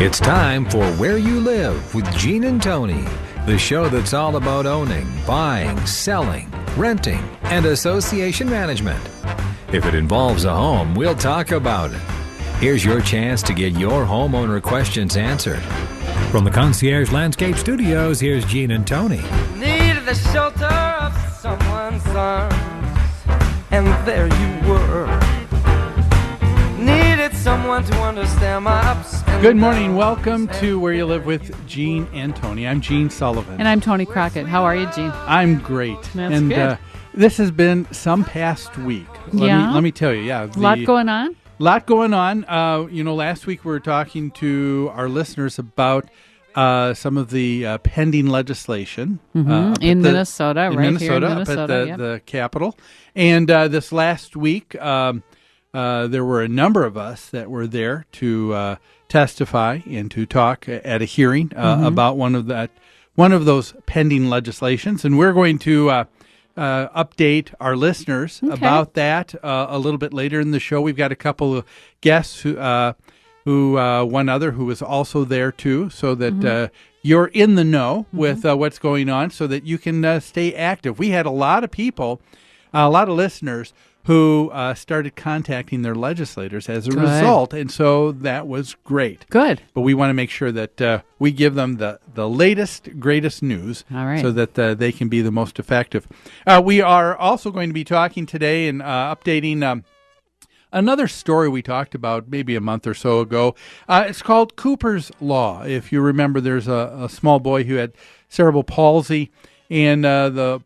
It's time for Where You Live with Gene and Tony, the show that's all about owning, buying, selling, renting, and association management. If it involves a home, we'll talk about it. Here's your chance to get your homeowner questions answered. From the Concierge Landscape Studios, here's Gene and Tony. Needed the shelter of someone's arms, and there you were. Needed someone to understand my ups and Good morning. Welcome to Where You Live with Gene and Tony. I'm Gene Sullivan. And I'm Tony Crockett. How are you, Gene? I'm great. That's good. This has been some past week. Let me tell you. Yeah, A lot going on. Last week we were talking to our listeners about some of the pending legislation in Minnesota, up at the Capitol. And this last week, there were a number of us that were there to testify and to talk at a hearing about one of those pending legislations, and we're going to update our listeners about that a little bit later in the show. We've got a couple of guests who one other who was also there too, so that you're in the know with what's going on, so that you can stay active. We had a lot of people, a lot of listeners who started contacting their legislators as a result, and so that was great. Good. But we want to make sure that we give them the latest, greatest news, so that they can be the most effective. We are also going to be talking today and updating another story we talked about maybe a month or so ago. It's called Cooper's Law. If you remember, there's a small boy who had cerebral palsy, and the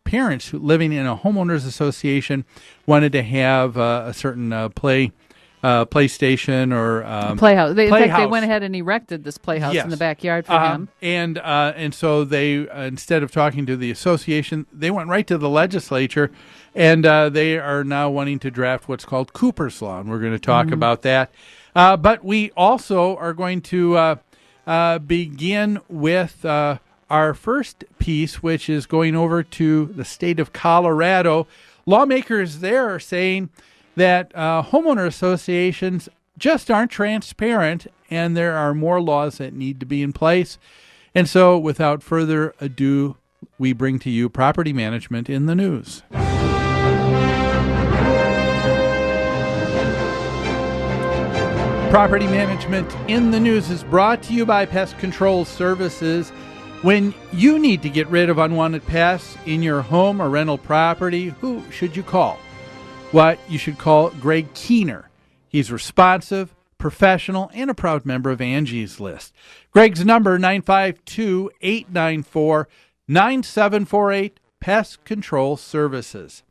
parents living in a homeowners association wanted to have a certain PlayStation or playhouse. They went ahead and erected this playhouse in the backyard for him. And so they, instead of talking to the association, they went right to the legislature, and they are now wanting to draft what's called Cooper's Law, and we're going to talk about that. But we also are going to begin with our first piece, which is going over to the state of Colorado. Lawmakers there are saying that homeowner associations just aren't transparent, and there are more laws that need to be in place. And so, without further ado, we bring to you Property Management in the News. Property Management in the News is brought to you by Pest Control Services. When you need to get rid of unwanted pests in your home or rental property, who should you call? Well, you should call Greg Keener. He's responsive, professional, and a proud member of Angie's List. Greg's number, 952-894-9748, Pest Control Services.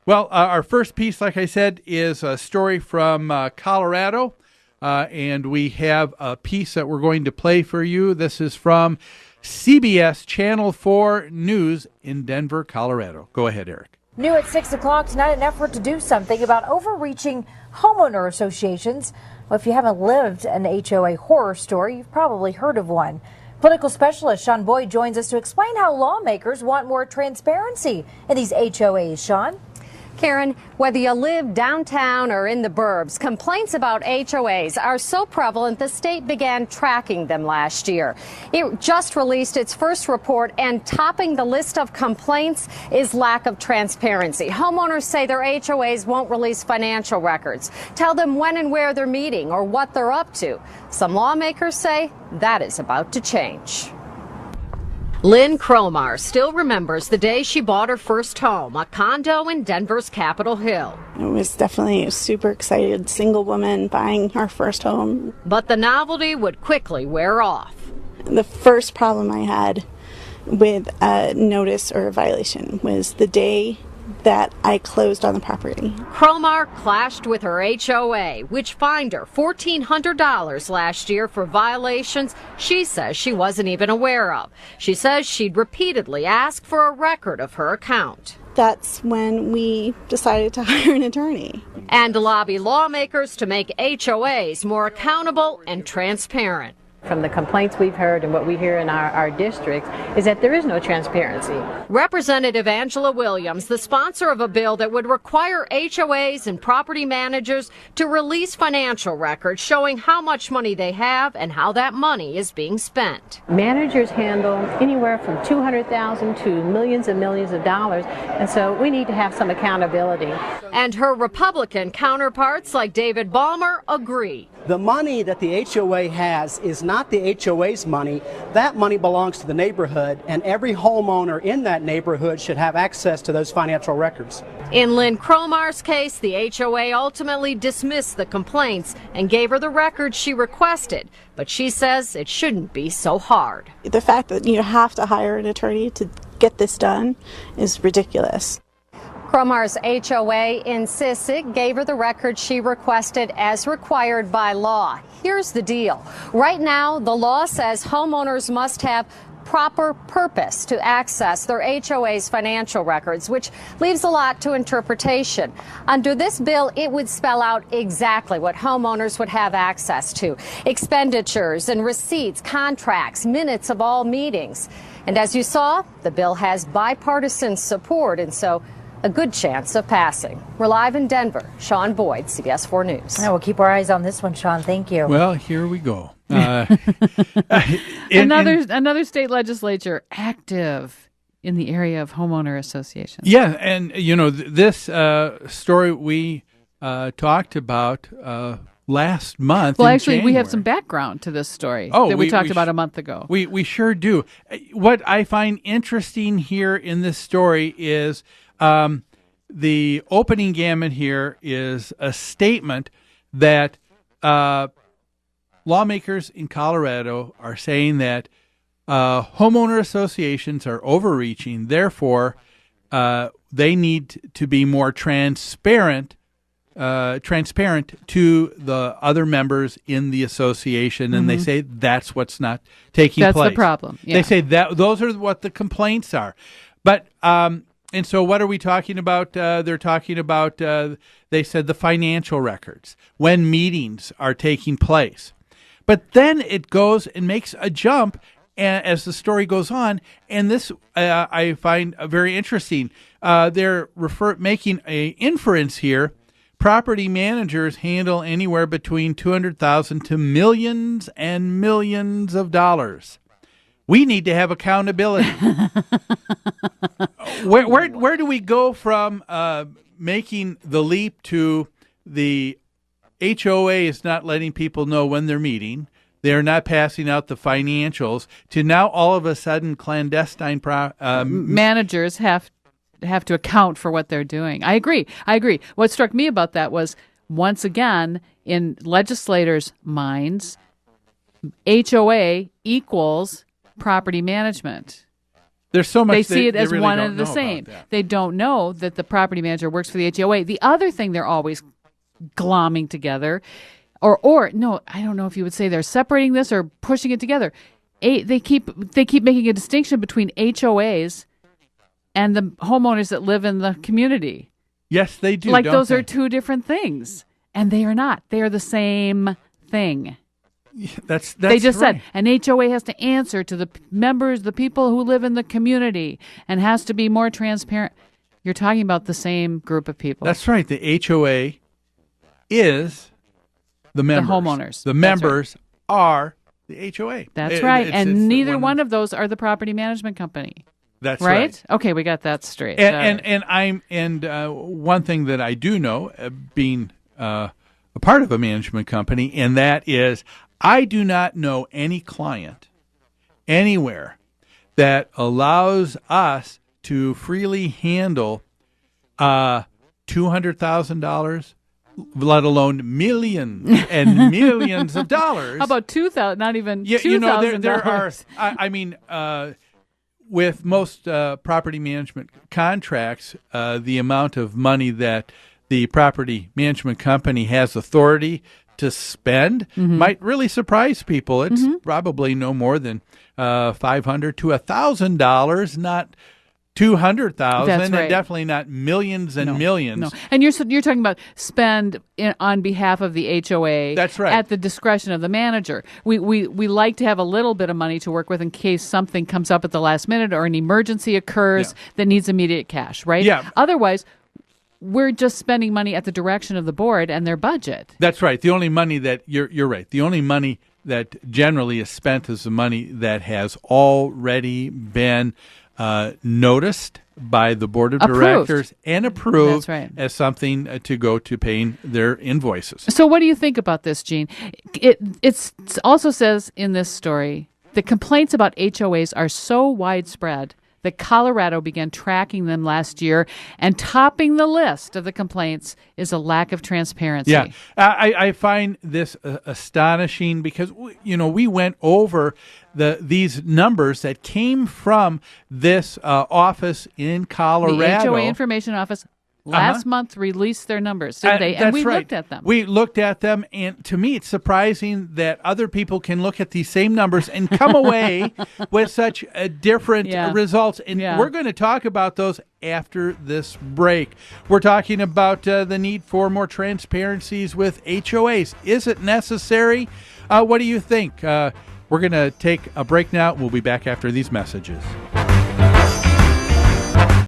Well, our first piece, like I said, is a story from Colorado, and we have a piece that we're going to play for you. This is from CBS Channel 4 News in Denver, Colorado. Go ahead, Eric. New at 6 o'clock tonight, an effort to do something about overreaching homeowner associations. Well, if you haven't lived an HOA horror story, you've probably heard of one. Political specialist Sean Boyd joins us to explain how lawmakers want more transparency in these HOAs. Sean? Karen, whether you live downtown or in the burbs, complaints about HOAs are so prevalent the state began tracking them last year. It just released its first report, and topping the list of complaints is lack of transparency. Homeowners say their HOAs won't release financial records, tell them when and where they're meeting or what they're up to. Some lawmakers say that is about to change. Lynn Cromar still remembers the day she bought her first home, a condo in Denver's Capitol Hill. I was definitely a super excited single woman buying our first home. But the novelty would quickly wear off. The first problem I had with a notice or a violation was the day that I closed on the property. Cromar clashed with her HOA, which fined her $1,400 last year for violations she says she wasn't even aware of. She says she'd repeatedly asked for a record of her account. That's when we decided to hire an attorney. And to lobby lawmakers to make HOAs more accountable and transparent. From the complaints we've heard and what we hear in our districts is that there is no transparency. Representative Angela Williams, the sponsor of a bill that would require HOAs and property managers to release financial records showing how much money they have and how that money is being spent. Managers handle anywhere from $200,000 to millions and millions of dollars, and so we need to have some accountability. And her Republican counterparts like David Ballmer agree. The money that the HOA has is not the HOA's money. That money belongs to the neighborhood, and every homeowner in that neighborhood should have access to those financial records. In Lynn Cromar's case, the HOA ultimately dismissed the complaints and gave her the records she requested, but she says it shouldn't be so hard. The fact that you have to hire an attorney to get this done is ridiculous. Cromar's HOA insists it gave her the record she requested as required by law. Here's the deal. Right now, the law says homeowners must have proper purpose to access their HOA's financial records, which leaves a lot to interpretation. Under this bill, it would spell out exactly what homeowners would have access to: expenditures and receipts, contracts, minutes of all meetings. And as you saw, the bill has bipartisan support, and so a good chance of passing. We're live in Denver. Sean Boyd, CBS 4 News. We'll keep our eyes on this one, Sean. Thank you. Well, here we go. Another state legislature active in the area of homeowner associations. Yeah, and this story we talked about last month. Well, actually, we have some background to this story that we talked about a month ago. We sure do. What I find interesting here in this story is the opening gamut here is a statement that lawmakers in Colorado are saying that homeowner associations are overreaching. Therefore, they need to be more transparent to the other members in the association, and they say that's what's not taking place. That's the problem. Yeah. They say that those are what the complaints are. But and so what are we talking about? They're talking about, they said, the financial records, when meetings are taking place. But then it goes and makes a jump as the story goes on, and this I find very interesting. They're making an inference here. Property managers handle anywhere between $200,000 to millions and millions of dollars. We need to have accountability. Where do we go from making the leap to the HOA is not letting people know when they're meeting, they're not passing out the financials, to now all of a sudden clandestine managers have to account for what they're doing. I agree. What struck me about that was, once again, in legislators' minds, HOA equals property management. There's so much they see it as really one and the same. They don't know that the property manager works for the HOA. The other thing they're always glomming together, or no, I don't know if you would say they're separating this or pushing it together. They keep making a distinction between HOAs and the homeowners that live in the community. Yes, they do. Like those are two different things, and they are not. They are the same thing. That's they just right. said an HOA has to answer to the members, the people who live in the community, and has to be more transparent. You're talking about the same group of people. That's right. The HOA is the members. The homeowners. The members are the HOA. That's right. And neither one of those are the property management company. That's right. Okay, we got that straight. And one thing that I do know, being a part of a management company, and that is, I do not know any client anywhere that allows us to freely handle $200,000, let alone millions and millions of dollars. How about $2,000? Not even $2,000. There are. I mean, with most property management contracts, the amount of money that the property management company has authority to spend might really surprise people. It's probably no more than $500 to $1,000, not 200,000, That's right. and definitely not millions and millions. No. And you're talking about spend on behalf of the HOA. That's right. At the discretion of the manager. We like to have a little bit of money to work with in case something comes up at the last minute or an emergency occurs that needs immediate cash, right? Yeah. Otherwise, we're just spending money at the direction of the board and their budget. That's right. The only money that you're right. The only money that generally is spent is the money that has already been noticed by the board of directors and approved as something to go to paying their invoices. So what do you think about this, Gene? It also says in this story, the complaints about HOAs are so widespread that Colorado began tracking them last year, and topping the list of the complaints is a lack of transparency. Yeah, I find this astonishing because, we went over these numbers that came from this office in Colorado. The HOA Information Office last month released their numbers, didn't they? And we looked at them. We looked at them, and to me, it's surprising that other people can look at these same numbers and come away with such different results. And we're going to talk about those after this break. We're talking about the need for more transparencies with HOAs. Is it necessary? What do you think? We're going to take a break now. We'll be back after these messages.